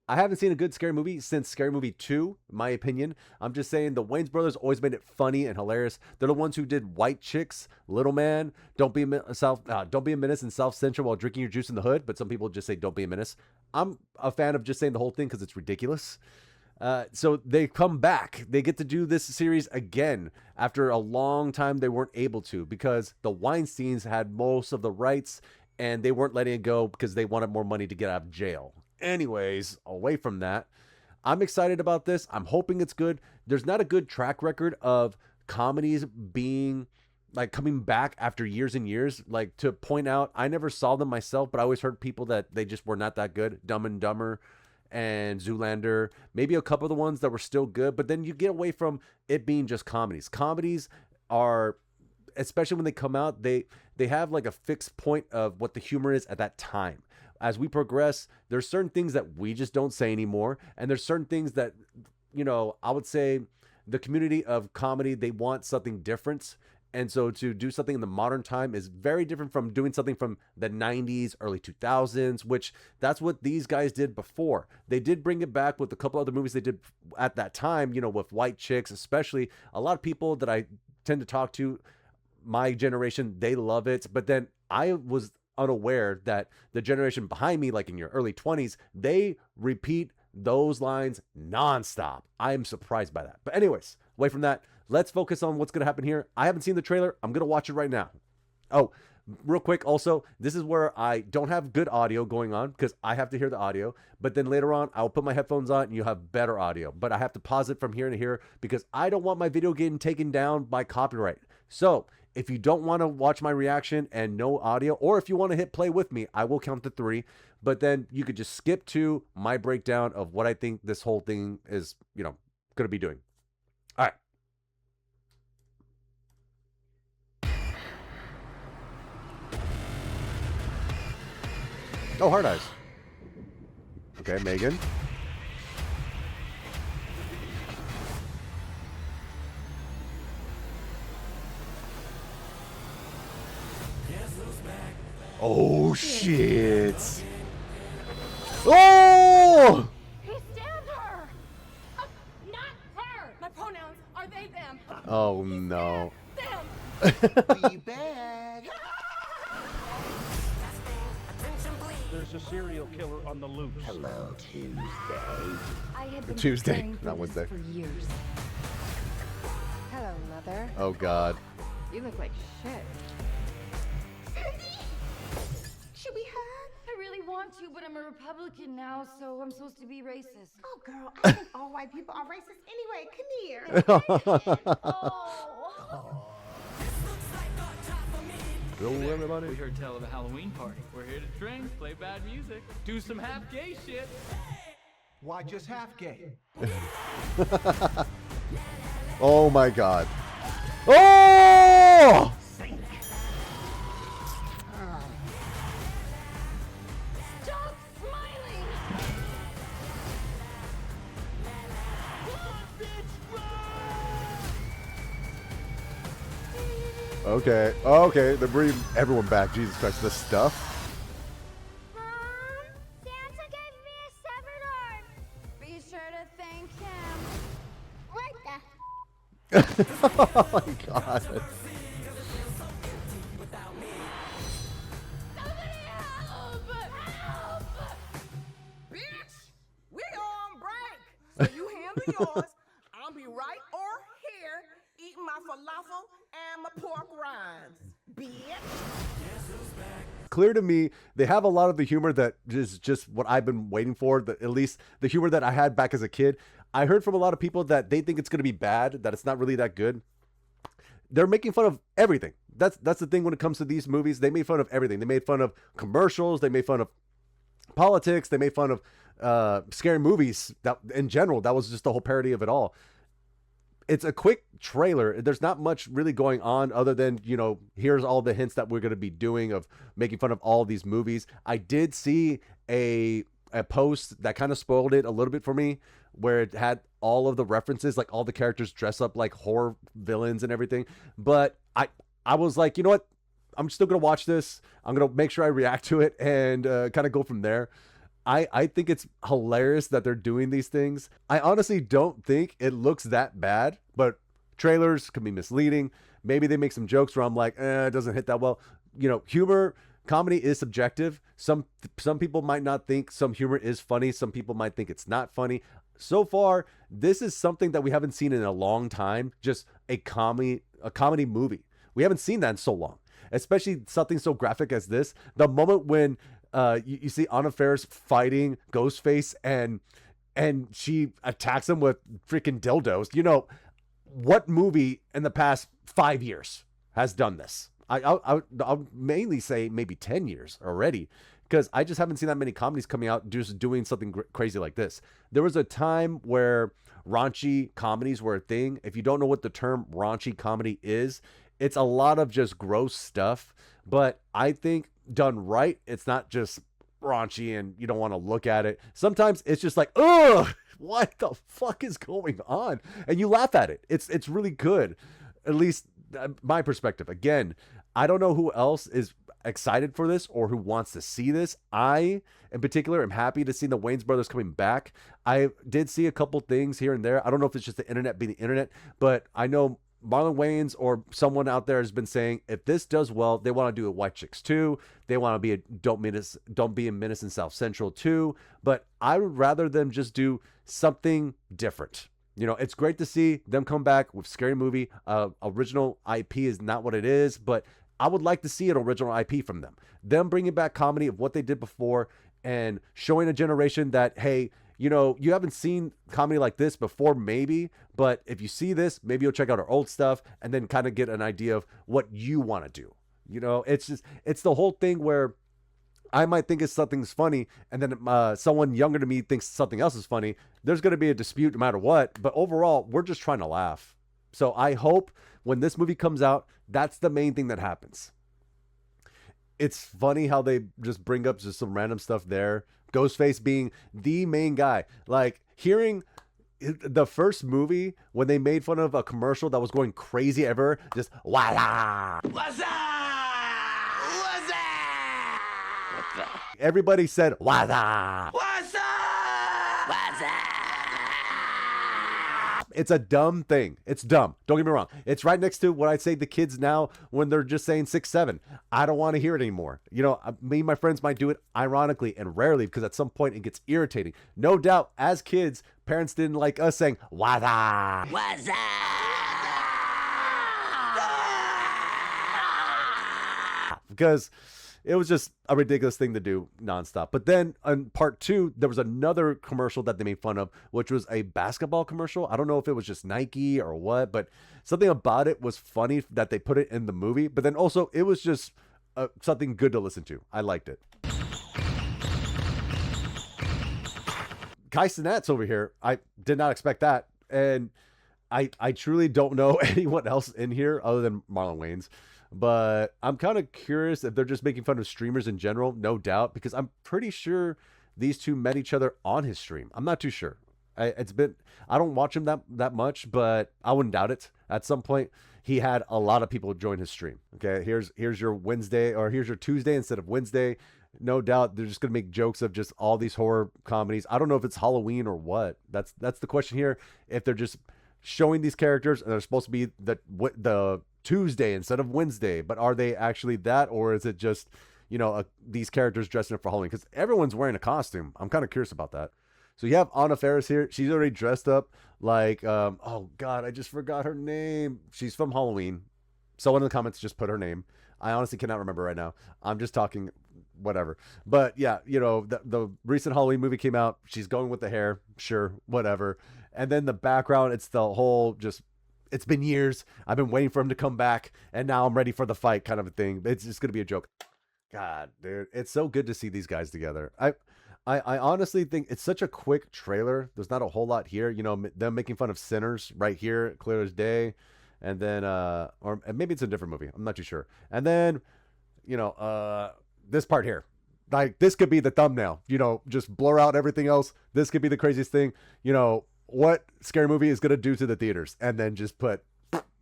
I haven't seen a good scary movie since Scary Movie 2, in my opinion. I'm just saying the Wayans brothers always made it funny and hilarious. They're the ones who did White Chicks, Little Man, Don't Be a Menace, and South Central while drinking your juice in the hood. But some people just say Don't Be a Menace. I'm a fan of just saying the whole thing because it's ridiculous. So they come back. They get to do this series again after a long time they weren't able to because the Weinsteins had most of the rights and they weren't letting it go because they wanted more money to get out of jail. Anyways, away from that, I'm excited about this. I'm hoping it's good. There's not a good track record of comedies being like coming back after years and years. Like to point out, I never saw them myself, but I always heard people that they just were not that good. Dumb and Dumber and Zoolander, maybe a couple of the ones that were still good, but then you get away from it being just comedies. Comedies are, especially when they come out, they have like a fixed point of what the humor is at that time. As we progress, there's certain things that we just don't say anymore, and there's certain things that, you know, I would say the community of comedy, they want something different. And so to do something in the modern time is very different from doing something from the 90s, early 2000s, which that's what these guys did before. They did bring it back with a couple other movies they did at that time, you know, with White Chicks, especially. A lot of people that I tend to talk to, my generation, they love it. But then I was unaware that the generation behind me, like in your early 20s, they repeat those lines nonstop. I am surprised by that. But anyways, away from that, let's focus on what's going to happen here. I haven't seen the trailer. I'm going to watch it right now. Oh, real quick. Also, this is where I don't have good audio going on because I have to hear the audio. But then later on, I'll put my headphones on and you have better audio. But I have to pause it from here to here because I don't want my video getting taken down by copyright. So if you don't want to watch my reaction and no audio, or if you want to hit play with me, I will count to 3. But then you could just skip to my breakdown of what I think this whole thing is, you know, going to be doing. All right. Oh, Hard Eyes. Okay, Megan. Oh, shit. Oh! He stabbed her! Not her! My pronouns are they, them. Oh, no. Them! We back. There's a serial killer on the loose. Hello, Tuesday. I have been Tuesday, preparing for not this Wednesday. for years. Hello, Mother. Oh, God. You look like shit. Should we hug? I really want to, but I'm a Republican now, so I'm supposed to be racist. Oh, girl, I think all white people are racist anyway. Come here. Oh. Hello, everybody. We heard tell of a Halloween party. We're here to drink, play bad music, do some half gay shit. Why just half gay? Oh, my God. Oh! Stop smiling! Okay. Okay. They're bringing everyone back. Jesus Christ. The stuff. Mom, Santa gave me a severed arm. Be sure to thank him. What the? Oh, my God. Somebody help! Help! Bitch, we on break. So you handle yours. I'll be right over here eating my falafel and my pork rinds. Bitch. Clear to me, they have a lot of the humor that is just what I've been waiting for, at least the humor that I had back as a kid. I heard from a lot of people that they think it's going to be bad, that it's not really that good. They're making fun of everything. That's the thing when it comes to these movies. They made fun of everything. They made fun of commercials. They made fun of politics. They made fun of scary movies. That in general, that was just the whole parody of it all. It's a quick trailer. There's not much really going on other than, you know, here's all the hints that we're going to be doing of making fun of all these movies. I did see a post that kind of spoiled it a little bit for me, where it had all of the references, like all the characters dress up like horror villains and everything. But I was like, you know what? I'm still going to watch this. I'm going to make sure I react to it and kind of go from there. I think it's hilarious that they're doing these things. I honestly don't think it looks that bad, but trailers can be misleading. Maybe they make some jokes where I'm like, it doesn't hit that well. You know, humor, comedy is subjective. Some people might not think some humor is funny. Some people might think it's not funny. So far, this is something that we haven't seen in a long time. Just a comedy movie. We haven't seen that in so long, especially something so graphic as this. The moment when you see Anna Faris fighting Ghostface and she attacks him with freaking dildos. You know, what movie in the past 5 years has done this? I'll mainly say maybe 10 years already, because I just haven't seen that many comedies coming out just doing something crazy like this. There was a time where raunchy comedies were a thing. If you don't know what the term raunchy comedy is, it's a lot of just gross stuff. But I think done right, it's not just raunchy and you don't want to look at it. Sometimes it's just like, ugh, what the fuck is going on? And you laugh at it. It's really good. At least my perspective. Again, I don't know who else is excited for this or who wants to see this. I, in particular, am happy to see the Wayans brothers coming back. I did see a couple things here and there. I don't know if it's just the internet being the internet, but I know Marlon Wayans or someone out there has been saying if this does well, they want to do a White Chicks 2. They want to be a Don't Be a Menace in South Central 2. But I would rather them just do something different. You know, it's great to see them come back with Scary Movie. Original IP is not what it is, but I would like to see an original IP from them. Them bringing back comedy of what they did before and showing a generation that, hey, you know, you haven't seen comedy like this before, maybe, but if you see this, maybe you'll check out our old stuff and then kind of get an idea of what you want to do. You know, it's the whole thing where I might think something's funny and then someone younger to me thinks something else is funny. There's going to be a dispute no matter what, but overall, we're just trying to laugh. So I hope when this movie comes out, that's the main thing that happens. It's funny how they just bring up just some random stuff there. Ghostface being the main guy. Like, hearing the first movie when they made fun of a commercial that was going crazy ever, just voila. What's up? What's up? Everybody said voila. What's up? What's up? It's a dumb thing. It's dumb. Don't get me wrong. It's right next to what I say the kids now when they're just saying 6, 7. I don't want to hear it anymore. You know, me and my friends might do it ironically and rarely because at some point it gets irritating. No doubt, as kids, parents didn't like us saying, "Wada." What's up? Because it was just a ridiculous thing to do nonstop. But then on part 2, there was another commercial that they made fun of, which was a basketball commercial. I don't know if it was just Nike or what, but something about it was funny that they put it in the movie. But then also it was just something good to listen to. I liked it. Kai Cenat's over here. I did not expect that. And I truly don't know anyone else in here other than Marlon Wayans. But I'm kind of curious if they're just making fun of streamers in general, no doubt, because I'm pretty sure these two met each other on his stream. I'm not too sure. I don't watch him that much, but I wouldn't doubt it. At some point, he had a lot of people join his stream. Okay, here's your Wednesday, or here's your Tuesday instead of Wednesday. No doubt they're just gonna make jokes of just all these horror comedies. I don't know if it's Halloween or what. That's the question here. If they're just showing these characters and they're supposed to be the Tuesday instead of Wednesday, but are they actually that, or is it just, you know, these characters dressing up for Halloween? Because everyone's wearing a costume. I'm kind of curious about that. So you have Anna Faris here. She's already dressed up like, oh God, I just forgot her name. She's from Halloween. Someone in the comments just put her name. I honestly cannot remember right now. I'm just talking whatever. But yeah, you know, the recent Halloween movie came out. She's going with the hair. Sure, whatever. And then the background, it's the whole just, it's been years. I've been waiting for him to come back, and now I'm ready for the fight kind of a thing. It's just going to be a joke. God, dude, it's so good to see these guys together. I honestly think it's such a quick trailer. There's not a whole lot here. You know, them making fun of sinners right here, clear as day. And then, or maybe it's a different movie. I'm not too sure. And then, you know, this part here. Like, this could be the thumbnail. You know, just blur out everything else. This could be the craziest thing. You know, what Scary Movie is going to do to the theaters, and then just put,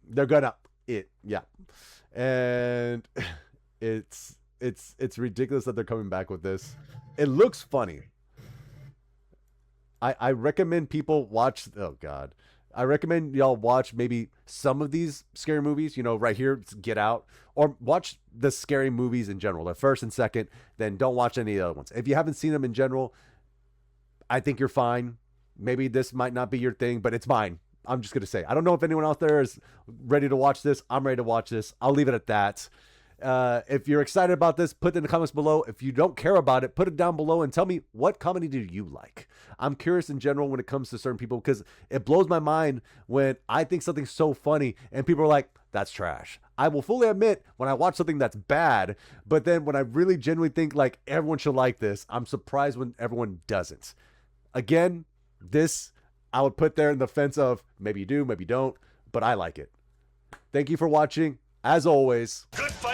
they're gonna yeah. And it's ridiculous that they're coming back with this. It looks funny. I recommend people watch. Oh God, I recommend y'all watch maybe some of these scary movies. You know, right here, it's Get Out, or watch the scary movies in general, the first and second. Then don't watch any of the other ones. If you haven't seen them in general, I think you're fine. Maybe this might not be your thing, but it's mine. I'm just gonna say, I don't know if anyone out there is ready to watch this. I'm ready to watch this. I'll leave it at that. If you're excited about this, put it in the comments below. If you don't care about it, put it down below and tell me, what comedy do you like? I'm curious in general when it comes to certain people, because it blows my mind when I think something's so funny and people are like, that's trash. I will fully admit when I watch something that's bad, but then when I really genuinely think like everyone should like this, I'm surprised when everyone doesn't. Again, this I would put there in the fence of maybe you do, maybe you don't, but I like it. Thank you for watching. As always, Good fight.